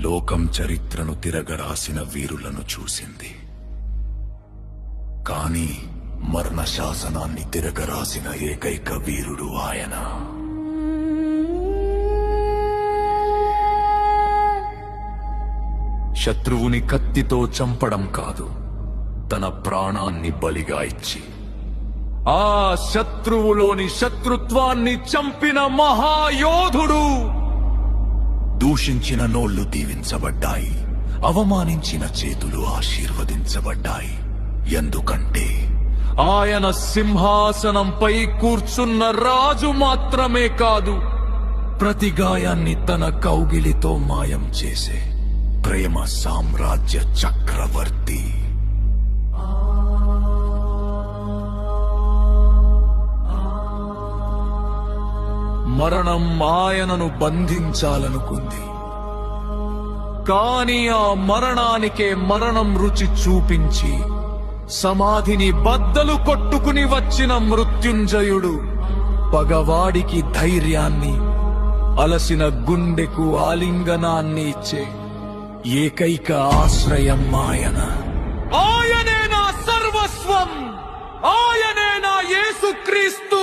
లోకం చరిత్రను తిరగరాసిన వీరులను చూసింది. కాని మరణ శాసనాన్ని తిరగరాసిన ఏకైక వీరుడు ఆయన. శత్రువుని కత్తితో చంపడం కాదు, తన ప్రాణాన్ని బలిగా ఇచ్చి ఆ శత్రువులోని శత్రుత్వాన్ని చంపిన మహాయోధుడు. దూషించిన నోళ్లు దీవించబడ్డాయి, అవమానించిన చేతులు ఆశీర్వదించబడ్డాయి. ఎందుకంటే ఆయన సింహాసనంపై కూర్చున్న రాజు మాత్రమే కాదు, ప్రతి గాయాన్ని తన కౌగిలితో మాయం చేసే ప్రేమ సామ్రాజ్య చక్రవర్తి. మరణం ఆయనను బంధించాలనుకుంది, కాని ఆ మరణానికే మరణం రుచి చూపించి సమాధిని బద్దలు కొట్టుకుని వచ్చిన మృత్యుంజయుడు పగవాడికి ధైర్యాన్ని, అలసిన గుండెకు ఆలింగనాన్ని ఇచ్చే ఏకైక ఆశ్రయం ఆయన. ఆయనే నా సర్వస్వం, ఆయనే నా యేసుక్రీస్తు.